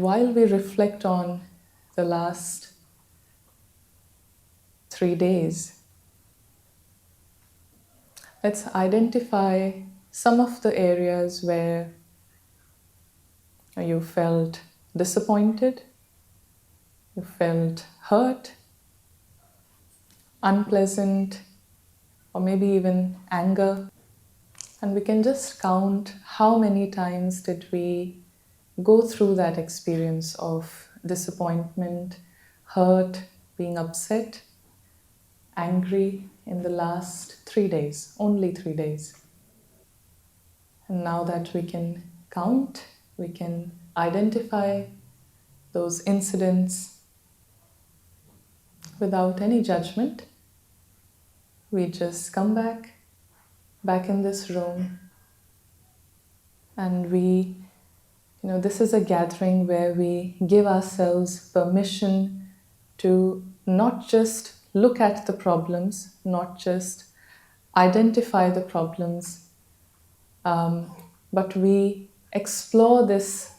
While we reflect on the last 3 days, let's identify some of the areas where you felt disappointed, you felt hurt, unpleasant, or maybe even anger. And we can just count how many times did we go through that experience of disappointment, hurt, being upset, angry in the last 3 days, only 3 days. And now that we can count, we can identify those incidents without any judgment. We just come back in this room, and this is a gathering where we give ourselves permission to not just look at the problems, not just identify the problems, but we explore this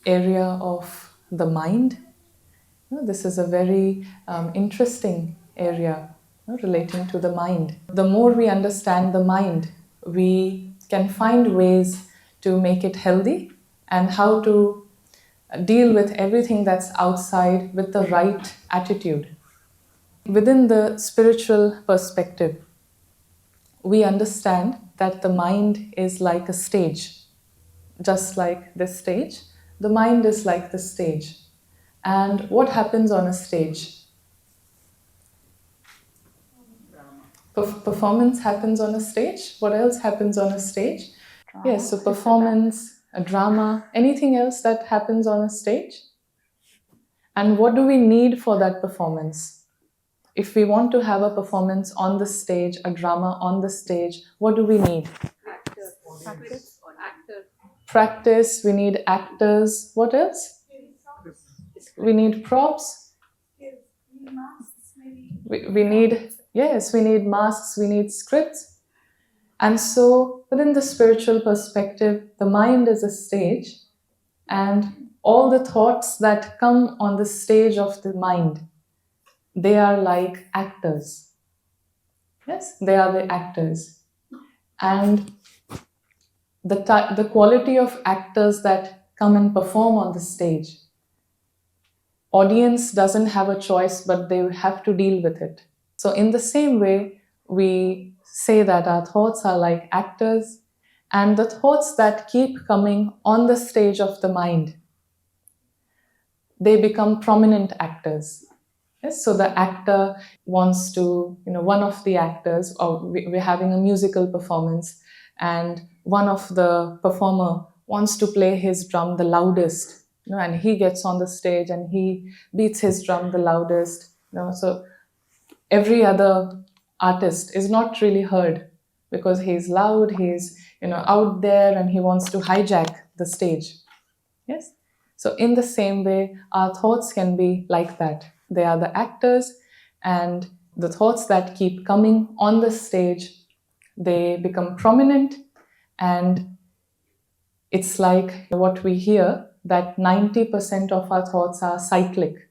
area of the mind. This is a very interesting area relating to the mind. The more we understand the mind, we can find ways to make it healthy and how to deal with everything that's outside with the right attitude. Within the spiritual perspective, we understand that the mind is like a stage. Just like this stage, the mind is like the stage. And what happens on a stage? Performance happens on a stage. What else happens on a stage? Drama. Yes, so performance, a drama, anything else that happens on a stage. And what do we need for that performance? If we want to have a performance on the stage, a drama on the stage, what do we need? Practice, we need actors. What else? We need props. We need masks, we need scripts. And so within the spiritual perspective, the mind is a stage, and all the thoughts that come on the stage of the mind, they are like actors. Yes, they are the actors. And the quality of actors that come and perform on the stage, audience doesn't have a choice, but they have to deal with it. So in the same way, we say that our thoughts are like actors, and the thoughts that keep coming on the stage of the mind, they become prominent actors. Yes? So the actor wants to, one of the actors, or we're having a musical performance, and one of the performer wants to play his drum the loudest, and he gets on the stage and he beats his drum the loudest. So every other artist is not really heard because he's loud, he's out there, and he wants to hijack the stage. Yes. So in the same way, our thoughts can be like that. They are the actors, and the thoughts that keep coming on the stage, they become prominent, and it's like what we hear, that 90% of our thoughts are cyclic.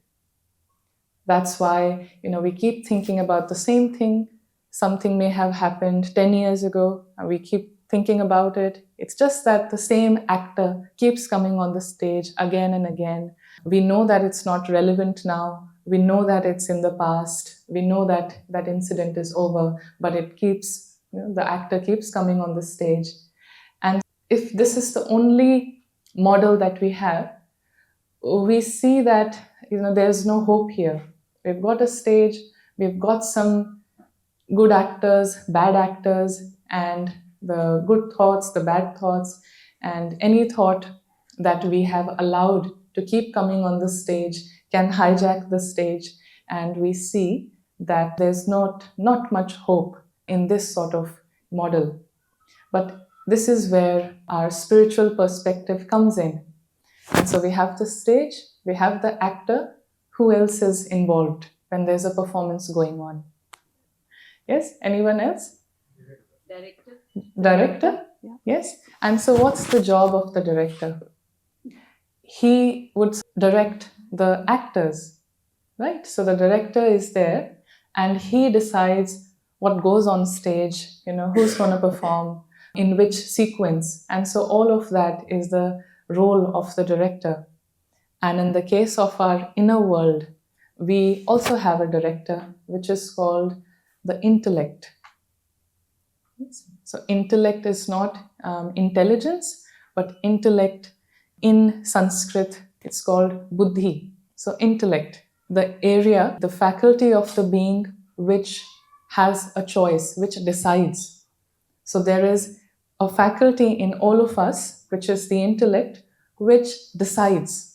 That's why, we keep thinking about the same thing. Something may have happened 10 years ago, and we keep thinking about it. It's just that the same actor keeps coming on the stage again and again. We know that it's not relevant now. We know that it's in the past. We know that that incident is over, but it keeps, the actor keeps coming on the stage. And if this is the only model that we have, we see that, there's no hope here. We've got a stage, we've got some good actors, bad actors, and the good thoughts, the bad thoughts, and any thought that we have allowed to keep coming on the stage can hijack the stage, and we see that there's not much hope in this sort of model. But this is where our spiritual perspective comes in. And so we have the stage, we have the actor. Who else is involved when there's a performance going on? Yes, anyone else? Director? Yeah. Yes. And so what's the job of the director? he would direct the actors, right? So the director is there and he decides what goes on stage, who's going to perform, in which sequence. And so all of that is the role of the director. And in the case of our inner world, we also have a director, which is called the intellect. So intellect is not intelligence, but intellect in Sanskrit, it's called buddhi. So intellect, the area, the faculty of the being which has a choice, which decides. So there is a faculty in all of us, which is the intellect, which decides.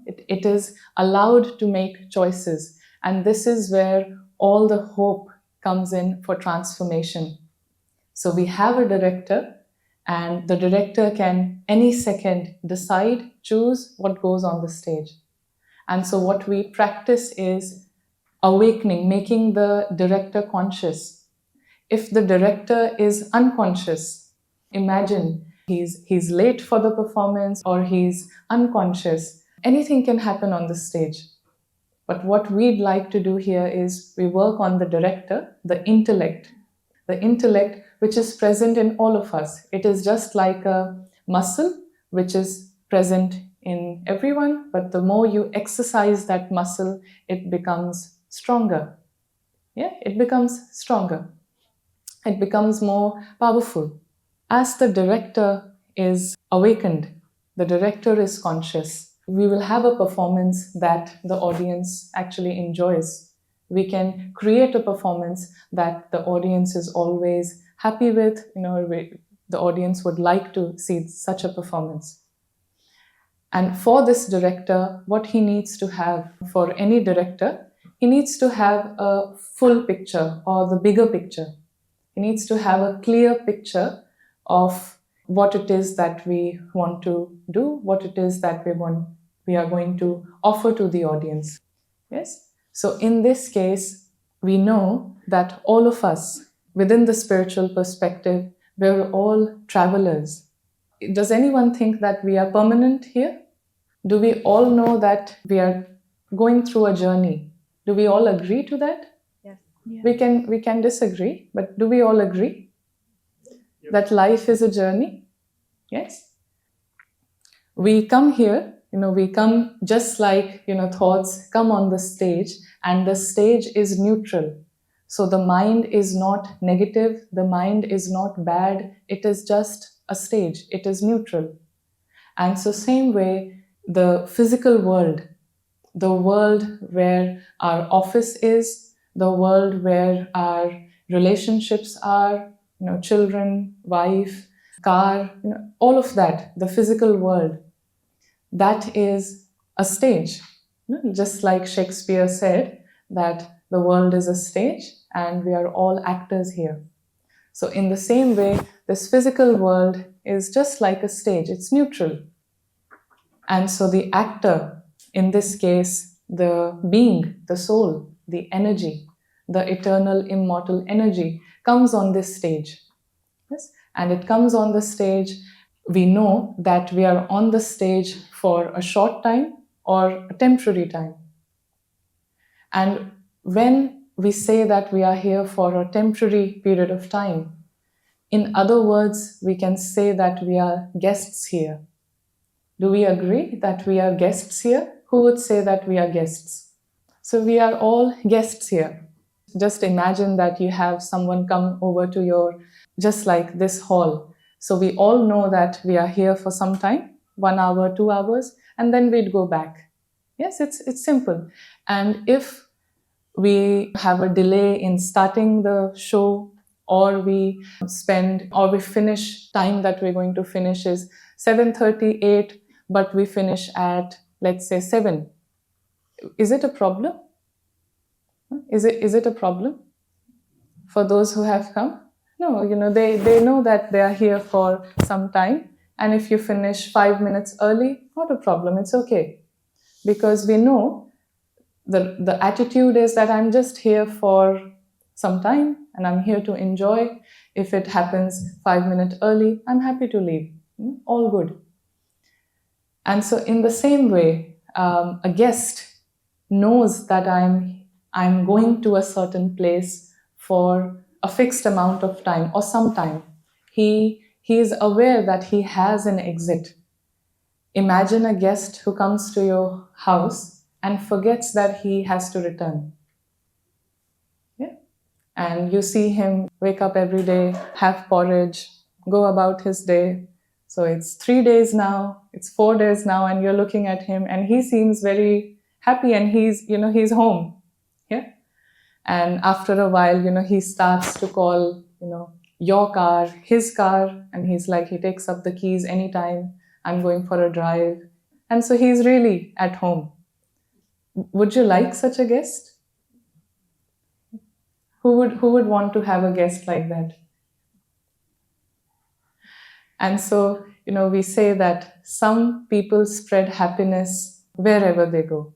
It is allowed to make choices. And this is where all the hope comes in for transformation. So we have a director, and the director can any second decide, choose what goes on the stage. And so what we practice is awakening, making the director conscious. If the director is unconscious, imagine he's late for the performance or he's unconscious. Anything can happen on the stage. But what we'd like to do here is we work on the director, the intellect which is present in all of us. It is just like a muscle which is present in everyone, but the more you exercise that muscle, it becomes stronger. Yeah, it becomes stronger. It becomes more powerful. As the director is awakened, the director is conscious, we will have a performance that the audience actually enjoys. We can create a performance that the audience is always happy with. The audience would like to see such a performance. And for this director, what he needs to have, for any director, he needs to have a full picture or the bigger picture. He needs to have a clear picture of what it is that we want to do, what it is that we are going to offer to the audience. Yes? So in this case, we know that all of us, within the spiritual perspective, we're all travelers. Does anyone think that we are permanent here? Do we all know that we are going through a journey? Do we all agree to that? Yes. Yeah. We can disagree, but do we all agree that life is a journey? Yes? We come here, we come just like, thoughts come on the stage, and the stage is neutral. So the mind is not negative, the mind is not bad, it is just a stage, it is neutral. And so same way, the physical world, the world where our office is, the world where our relationships are, children, wife, car, all of that, the physical world, that is a stage. Just like Shakespeare said that the world is a stage and we are all actors here. So in the same way, this physical world is just like a stage, it's neutral. And so the actor, in this case, the being, the soul, the energy, the eternal, immortal energy comes on this stage. Yes? And it comes on the stage. We know that we are on the stage for a short time or a temporary time. And when we say that we are here for a temporary period of time, in other words, we can say that we are guests here. Do we agree that we are guests here? Who would say that we are guests? So we are all guests here. Just imagine that you have someone come over to your, just like this hall. So we all know that we are here for some time, 1 hour, 2 hours, and then we'd go back. Yes, it's simple. And if we have a delay in starting the show, or we finish time that we're going to finish is 7:38, but we finish at, let's say, 7. Is it a problem? Is it a problem for those who have come? No, they know that they are here for some time, and if you finish 5 minutes early, not a problem, it's okay. Because we know the attitude is that I'm just here for some time and I'm here to enjoy. If it happens 5 minutes early, I'm happy to leave. All good. And so in the same way, a guest knows that I'm going to a certain place for a fixed amount of time or some time. He is aware that he has an exit. Imagine a guest who comes to your house and forgets that he has to return. Yeah? And you see him wake up every day, have porridge, go about his day. So it's 3 days now, it's 4 days now, and you're looking at him and he seems very happy and he's home. Yeah. And after a while, he starts to call, your car, his car, and he's like, he takes up the keys anytime, I'm going for a drive. And so he's really at home. Would you like such a guest? Who would want to have a guest like that? And so, we say that some people spread happiness wherever they go.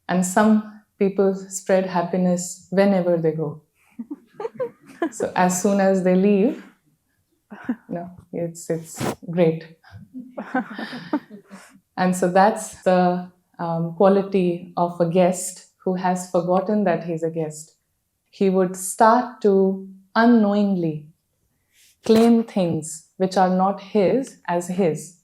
And some people spread happiness whenever they go. So as soon as they leave, it's great. And so that's the quality of a guest who has forgotten that he's a guest. He would start to unknowingly claim things which are not his as his.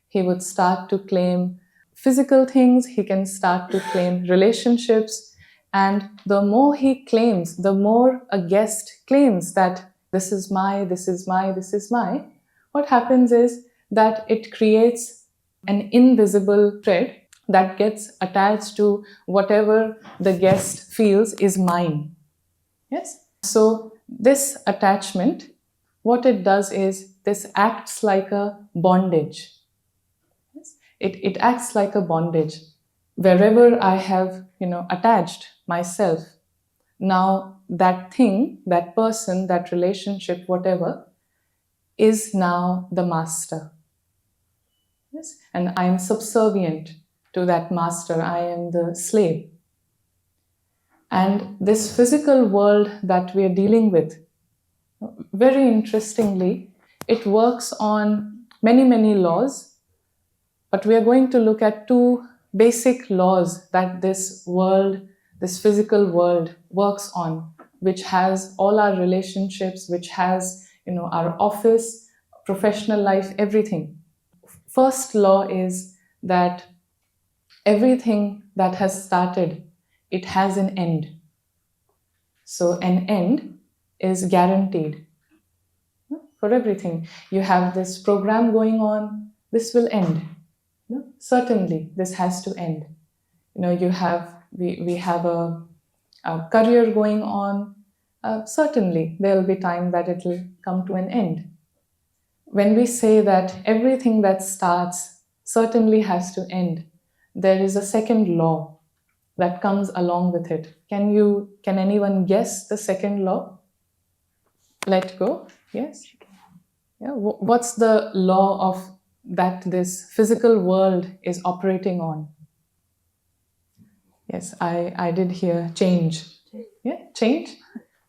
He would start to claim physical things, he can start to claim relationships, and the more he claims, the more a guest claims that this is my, this is my, this is my, what happens is that it creates an invisible thread that gets attached to whatever the guest feels is mine. Yes? So this attachment, what it does is this acts like a bondage. Yes? It acts like a bondage. Wherever I have, attached myself, now that thing, that person, that relationship, whatever, is now the master. Yes? And I am subservient to that master. I am the slave. And this physical world that we are dealing with, very interestingly, it works on many, many laws, but we are going to look at two basic laws that this world, this physical world works on, which has all our relationships, which has, our office, professional life, everything. First law is that everything that has started, it has an end. So an end is guaranteed for everything. You have this program going on, this will end. Certainly, this has to end. We have a career going on. Certainly, there will be time that it will come to an end. When we say that everything that starts certainly has to end, there is a second law that comes along with it. Can anyone guess the second law? Let go. Yes. Yeah. What's the law of that this physical world is operating on? Yes, I did hear change. Yeah, change.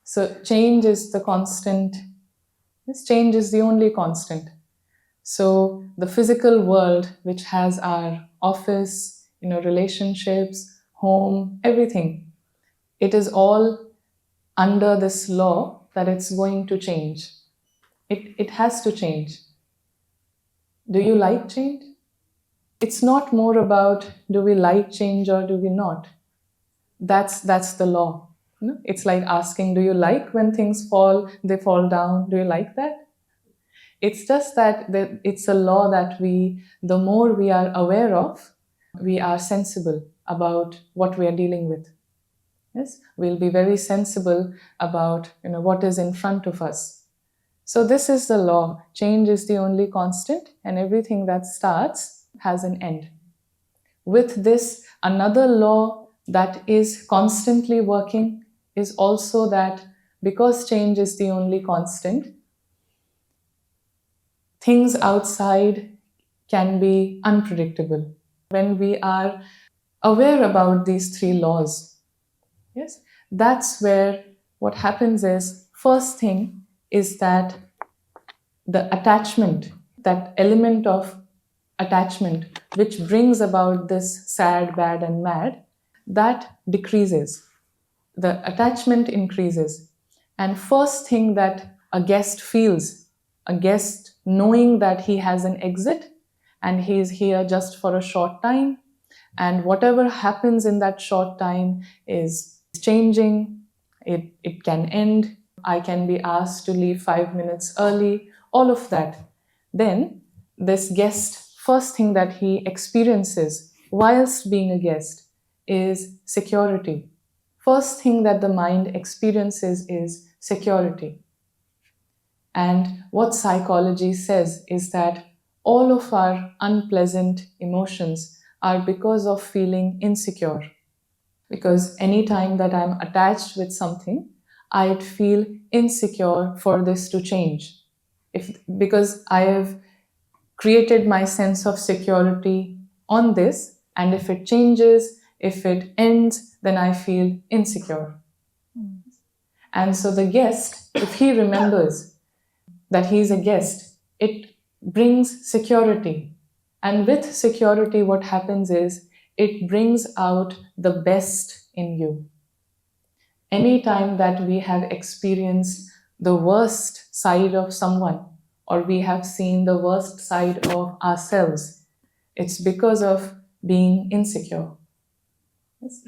So change is the constant. Yes, change is the only constant. So the physical world, which has our office, relationships, home, everything, it is all under this law that it's going to change. It has to change. Do you like change? It's not more about do we like change or do we not. That's the law. It's like asking, do you like when things fall, they fall down? Do you like that? It's just that it's a law that the more we are aware of, we are sensible about what we are dealing with. Yes, we'll be very sensible about what is in front of us. So this is the law. Change is the only constant, and everything that starts has an end. With this, another law that is constantly working is also that because change is the only constant, things outside can be unpredictable. When we are aware about these three laws, yes, that's where what happens is, first thing is that the attachment, that element of attachment, which brings about this sad, bad, and mad, that decreases. The attachment increases. And first thing that a guest feels, a guest knowing that he has an exit and he is here just for a short time, and whatever happens in that short time is changing, it can end, I can be asked to leave 5 minutes early, all of that. Then this guest, first thing that he experiences whilst being a guest is security. First thing that the mind experiences is security. And what psychology says is that all of our unpleasant emotions are because of feeling insecure. Because anytime that I'm attached with something, I'd feel insecure for this to change. Because I have created my sense of security on this, and if it changes, if it ends, then I feel insecure. And so the guest, if he remembers that he's a guest, it brings security. And with security, what happens is it brings out the best in you. Anytime that we have experienced the worst side of someone, or we have seen the worst side of ourselves, it's because of being insecure. Yes.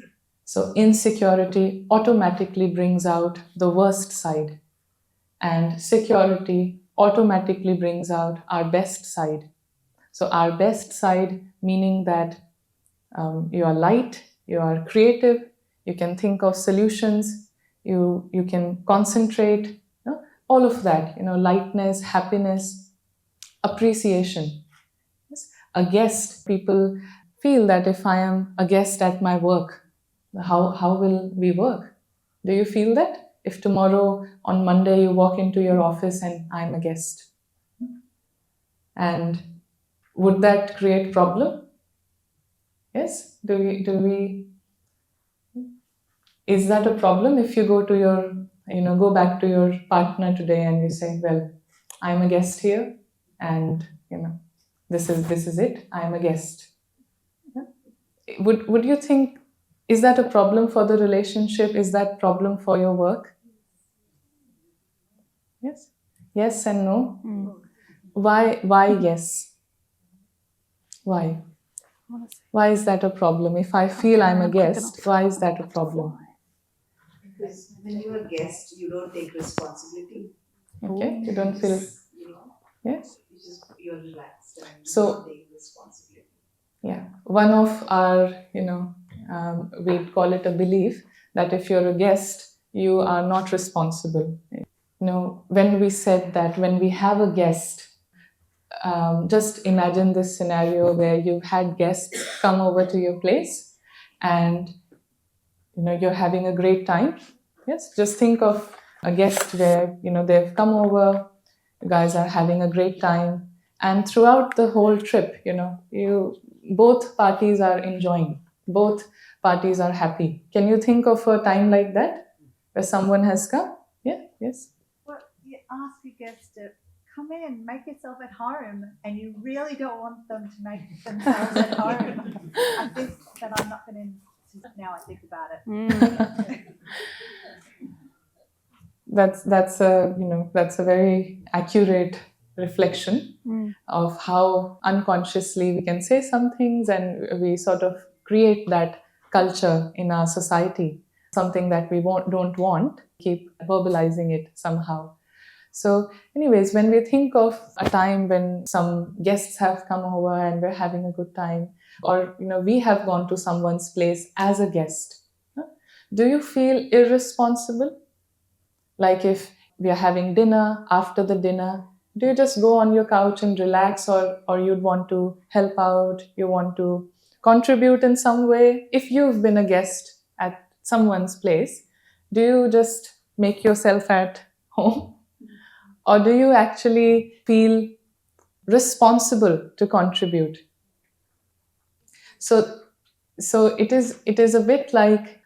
So insecurity automatically brings out the worst side, and security automatically brings out our best side. So our best side, meaning that you are light, you are creative, you can think of solutions, you can concentrate, all of that, lightness, happiness, appreciation. Yes. A guest, people feel that if I am a guest at my work, how will we work? Do you feel that? If tomorrow on Monday you walk into your office and I'm a guest, and would that create problem? Yes? Do we? Is that a problem if you go to your, go back to your partner today and you say, well, I'm a guest here, and this is it. I'm a guest. Yeah? Would you think, is that a problem for the relationship? Is that problem for your work? Yes. Yes and no. Why yes? Why? Why is that a problem? If I feel I'm a guest, why is that a problem? Because when you're a guest, you don't take responsibility. Okay, you don't feel. Yes. You're relaxed and So, you don't take responsibility. Yeah, one of our, we'd call it a belief that if you're a guest, you are not responsible. When we said that, when we have a guest, just imagine this scenario where you've had guests come over to your place and you're having a great time. Yes, just think of a guest where they've come over, you guys are having a great time, and throughout the whole trip, both parties are enjoying, both parties are happy. Can you think of a time like that where someone has come? Yeah, yes. Well, you ask your guests to come in, make yourself at home, and you really don't want them to make themselves at home. I think that I'm not going to, now I think about it. That's a very accurate reflection of how unconsciously we can say some things, and we sort of create that culture in our society, something that we don't want, keep verbalizing it somehow. So anyways, when we think of a time when some guests have come over and we're having a good time, or we have gone to someone's place as a guest, do you feel irresponsible? Like if we are having dinner, after the dinner, do you just go on your couch and relax, or you'd want to help out, you want to contribute in some way? If you've been a guest at someone's place, do you just make yourself at home? Or do you actually feel responsible to contribute? So it is a bit like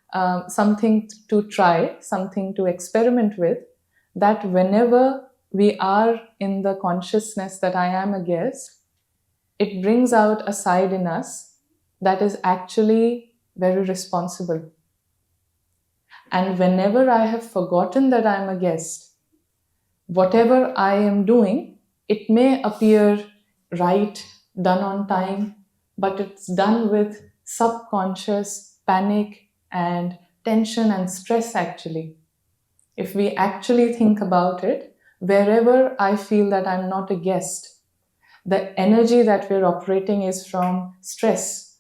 something to try, something to experiment with, that whenever we are in the consciousness that I am a guest, it brings out a side in us that is actually very responsible. And whenever I have forgotten that I am a guest, whatever I am doing, it may appear right, done on time, but it's done with subconscious panic and tension and stress actually. If we actually think about it, wherever I feel that I'm not a guest, the energy that we're operating is from stress.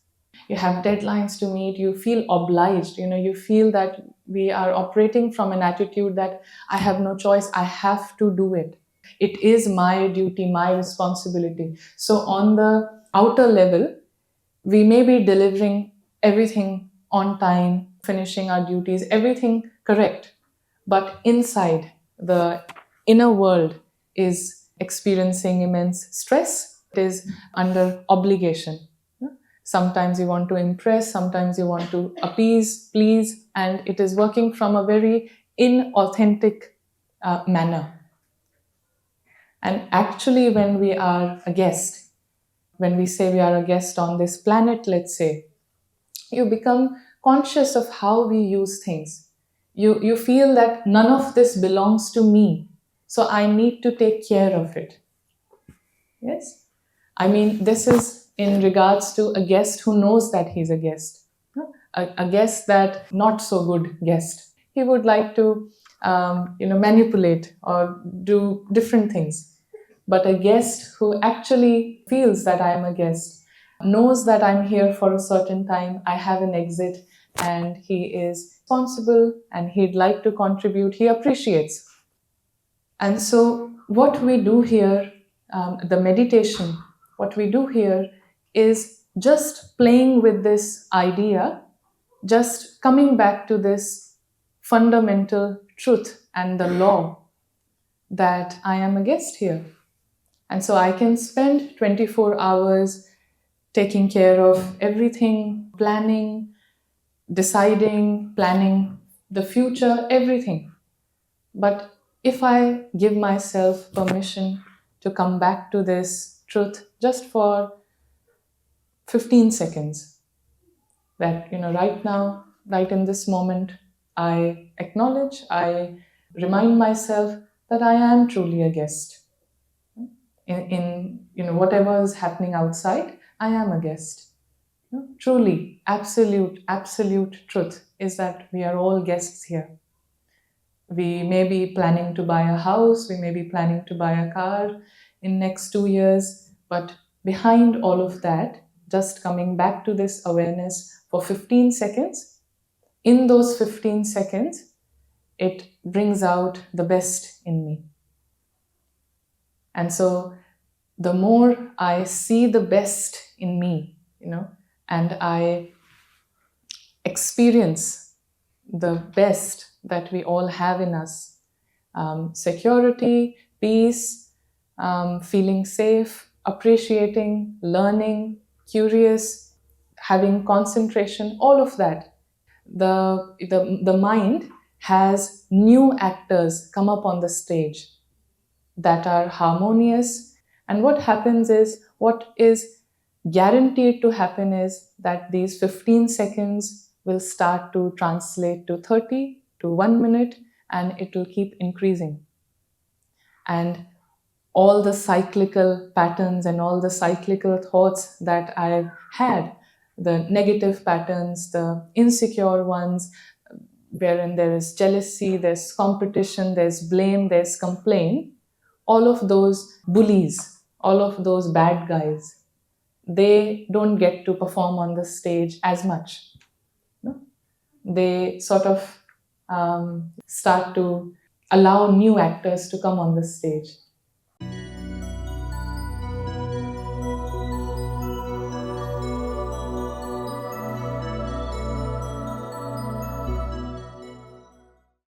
You have deadlines to meet, you feel obliged, you feel that we are operating from an attitude that I have no choice, I have to do it. It is my duty, my responsibility. So on the outer level, we may be delivering everything on time, finishing our duties, everything correct. But inside, the inner world is experiencing immense stress. It is under obligation. Sometimes you want to impress, sometimes you want to appease, please, and it is working from a very inauthentic manner. And actually, when we are a guest, when we say we are a guest on this planet, let's say, you become conscious of how we use things. You feel that none of this belongs to me, so I need to take care of it. Yes? I mean, this is in regards to a guest who knows that he's a guest. A guest that not so good guest. He would like to manipulate or do different things. But a guest who actually feels that I am a guest, knows that I'm here for a certain time, I have an exit, and he is responsible and he'd like to contribute, he appreciates. And so what we do here, the meditation, what we do here is just playing with this idea, just coming back to this fundamental truth and the law that I am a guest here. And so I can spend 24 hours taking care of everything, planning, deciding, planning the future, everything. But if I give myself permission to come back to this truth just for 15 seconds, that, right now, right in this moment, I acknowledge, I remind myself that I am truly a guest. In whatever is happening outside, I am a guest. Truly, absolute truth is that we are all guests here. We may be planning to buy a house, we may be planning to buy a car in next 2 years, but behind all of that, just coming back to this awareness for 15 seconds, in those 15 seconds, it brings out the best in me. And so the more I see the best in me, and I experience the best that we all have in us, security, peace, feeling safe, appreciating, learning, curious, having concentration, all of that. The mind has new actors come up on the stage that are harmonious. And what happens is, what is guaranteed to happen is that these 15 seconds will start to translate to 30, to 1 minute, and it will keep increasing. And all the cyclical patterns and all the cyclical thoughts that I've had, the negative patterns, the insecure ones, wherein there is jealousy, there's competition, there's blame, there's complaint, all of those bullies, all of those bad guys, they don't get to perform on the stage as much. They sort of start to allow new actors to come on the stage.